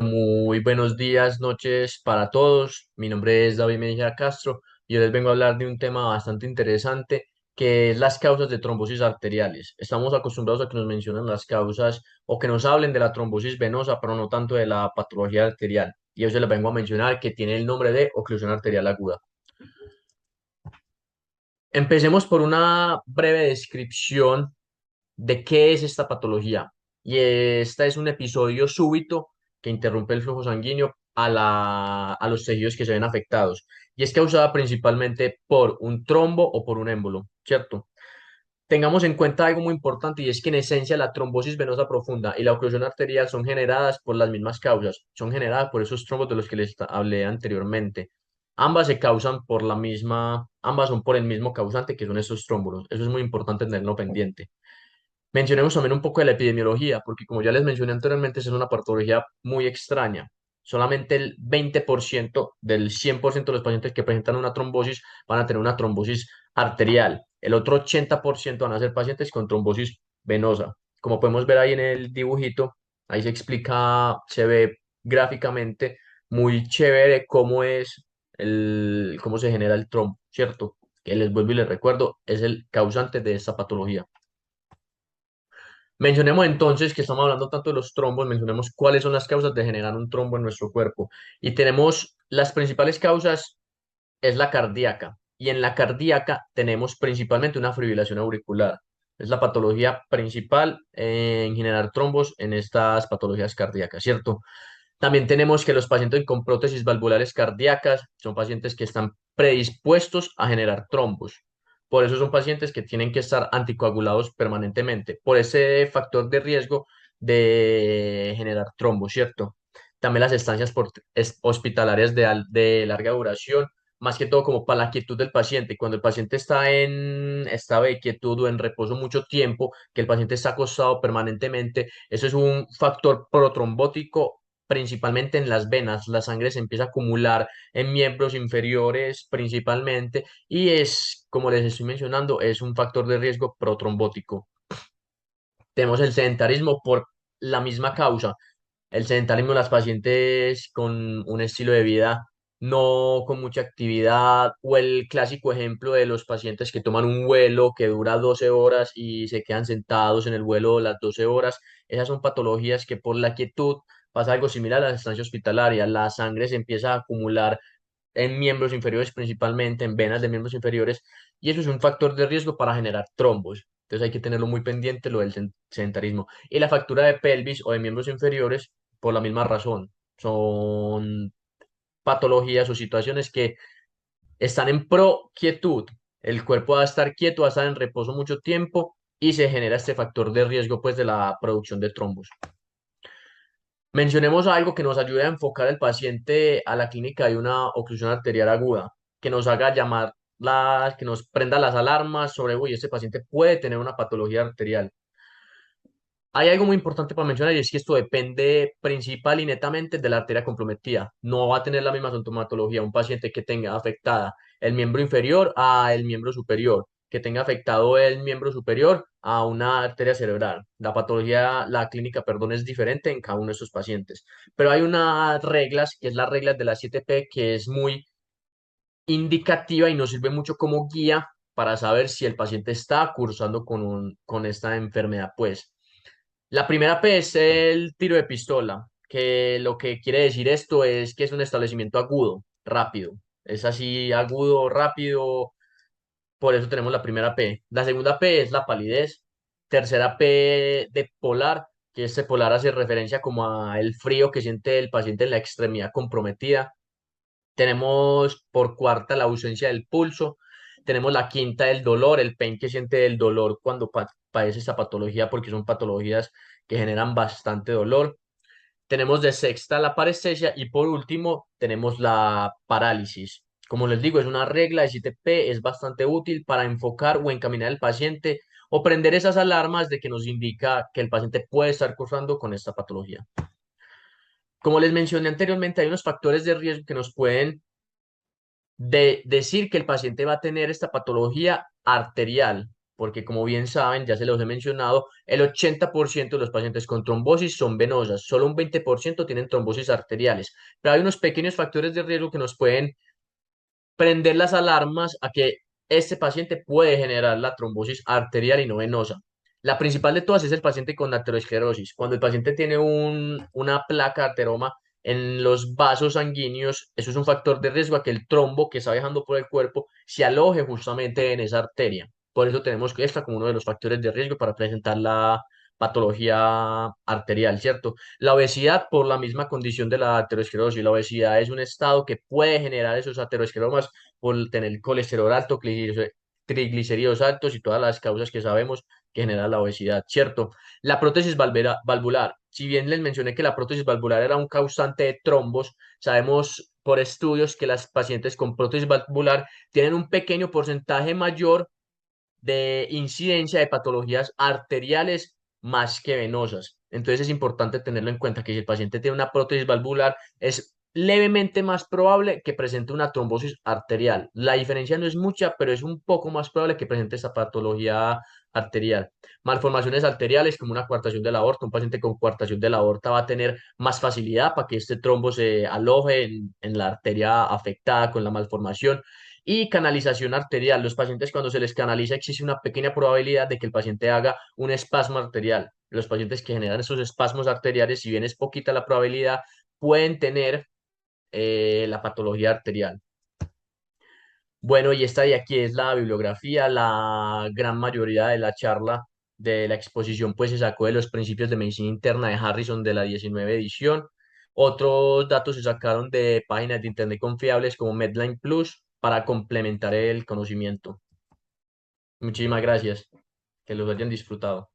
Muy buenos días, noches para todos. Mi nombre es David Mejía Castro y yo les vengo a hablar de un tema bastante interesante que es las causas de trombosis arteriales. Estamos acostumbrados a que nos mencionen las causas o que nos hablen de la trombosis venosa, pero no tanto de la patología arterial. Y hoy se les vengo a mencionar que tiene el nombre de oclusión arterial aguda. Empecemos por una breve descripción de qué es esta patología. Y esta es un episodio súbito que interrumpe el flujo sanguíneo a los tejidos que se ven afectados. Y es causada principalmente por un trombo o por un émbolo, ¿cierto? Tengamos en cuenta algo muy importante y es que en esencia la trombosis venosa profunda y la oclusión arterial son generadas por las mismas causas, son generadas por esos trombos de los que les hablé anteriormente. Ambas se causan por la misma, ambas son por el mismo causante que son esos trómbolos. Eso es muy importante tenerlo pendiente. Mencionemos también un poco de la epidemiología, porque como ya les mencioné anteriormente, es una patología muy extraña. Solamente el 20% del 100% de los pacientes que presentan una trombosis van a tener una trombosis arterial. El otro 80% van a ser pacientes con trombosis venosa. Como podemos ver ahí en el dibujito, ahí se explica, se ve gráficamente muy chévere cómo se genera el trombo, ¿cierto? Que les vuelvo y les recuerdo, es el causante de esta patología. Mencionemos entonces que estamos hablando tanto de los trombos, mencionemos cuáles son las causas de generar un trombo en nuestro cuerpo. Y tenemos las principales causas, es la cardíaca. Y en la cardíaca tenemos principalmente una fibrilación auricular. Es la patología principal en generar trombos en estas patologías cardíacas, ¿cierto? También tenemos que los pacientes con prótesis valvulares cardíacas son pacientes que están predispuestos a generar trombos. Por eso son pacientes que tienen que estar anticoagulados permanentemente, por ese factor de riesgo de generar trombos, ¿cierto? También las estancias hospitalarias de larga duración, más que todo como para la quietud del paciente. Cuando el paciente está en estado de quietud o en reposo mucho tiempo, que el paciente está acostado permanentemente, eso es un factor protrombótico principalmente en las venas. La sangre se empieza a acumular en miembros inferiores principalmente y es, como les estoy mencionando, es un factor de riesgo protrombótico. Tenemos el sedentarismo por la misma causa. El sedentarismo de las pacientes con un estilo de vida no con mucha actividad o el clásico ejemplo de los pacientes que toman un vuelo que dura 12 horas y se quedan sentados en el vuelo las 12 horas. Esas son patologías que por la quietud pasa algo similar a la estancia hospitalaria. La sangre se empieza a acumular en miembros inferiores, principalmente en venas de miembros inferiores, y eso es un factor de riesgo para generar trombos. Entonces hay que tenerlo muy pendiente lo del sedentarismo. Y la fractura de pelvis o de miembros inferiores, por la misma razón, son patologías o situaciones que están en pro-quietud. El cuerpo va a estar quieto, va a estar en reposo mucho tiempo y se genera este factor de riesgo pues de la producción de trombos. Mencionemos algo que nos ayude a enfocar al paciente a la clínica de una oclusión arterial aguda, que nos haga llamar que nos prenda las alarmas sobre, uy, este paciente puede tener una patología arterial. Hay algo muy importante para mencionar y es que esto depende principal y netamente de la arteria comprometida. No va a tener la misma sintomatología un paciente que tenga afectada el miembro inferior a el miembro superior, que tenga afectado el miembro superior a una arteria cerebral. La patología, la clínica, perdón, es diferente en cada uno de estos pacientes. Pero hay unas reglas, que es la regla de la 7P, que es muy indicativa y nos sirve mucho como guía para saber si el paciente está cursando con esta enfermedad, pues. La primera P es el tiro de pistola, que lo que quiere decir esto es que es un establecimiento agudo, rápido. Es así, agudo, rápido, por eso tenemos la primera P. La segunda P es la palidez. Tercera P de polar, que este polar hace referencia como a el frío que siente el paciente en la extremidad comprometida. Tenemos por cuarta la ausencia del pulso. Tenemos la quinta el dolor, el pain que siente el dolor cuando padece esta patología, porque son patologías que generan bastante dolor. Tenemos de sexta la parestesia y por último tenemos la parálisis. Como les digo, es una regla de 7P, es bastante útil para enfocar o encaminar al paciente o prender esas alarmas de que nos indica que el paciente puede estar cursando con esta patología. Como les mencioné anteriormente, hay unos factores de riesgo que nos pueden decir que el paciente va a tener esta patología arterial. porque como bien saben, ya se los he mencionado, el 80% de los pacientes con trombosis son venosas, solo un 20% tienen trombosis arteriales, pero hay unos pequeños factores de riesgo que nos pueden prender las alarmas a que este paciente puede generar la trombosis arterial y no venosa. La principal de todas es el paciente con aterosclerosis. Cuando el paciente tiene una placa ateroma en los vasos sanguíneos, eso es un factor de riesgo a que el trombo que está viajando por el cuerpo se aloje justamente en esa arteria. Por eso tenemos que esta como uno de los factores de riesgo para presentar la patología arterial, ¿cierto? La obesidad por la misma condición de la aterosclerosis. La obesidad es un estado que puede generar esos ateroscleromas por tener colesterol alto, triglicéridos altos y todas las causas que sabemos que genera la obesidad, ¿cierto? La prótesis valvular. Si bien les mencioné que la prótesis valvular era un causante de trombos, sabemos por estudios que las pacientes con prótesis valvular tienen un pequeño porcentaje mayor de incidencia de patologías arteriales más que venosas. Entonces es importante tenerlo en cuenta que si el paciente tiene una prótesis valvular, es levemente más probable que presente una trombosis arterial. La diferencia no es mucha, pero es un poco más probable que presente esta patología arterial. Malformaciones arteriales como una coartación de la aorta. Un paciente con coartación de la aorta va a tener más facilidad para que este trombo se aloje en la arteria afectada con la malformación. Y canalización arterial. Los pacientes cuando se les canaliza existe una pequeña probabilidad de que el paciente haga un espasmo arterial. Los pacientes que generan esos espasmos arteriales, si bien es poquita la probabilidad, pueden tener la patología arterial. Bueno, y esta de aquí es la bibliografía. La gran mayoría de la charla de la exposición pues se sacó de los principios de medicina interna de Harrison de la 19 edición. Otros datos se sacaron de páginas de internet confiables como Medline Plus para complementar el conocimiento. Muchísimas gracias. Que los hayan disfrutado.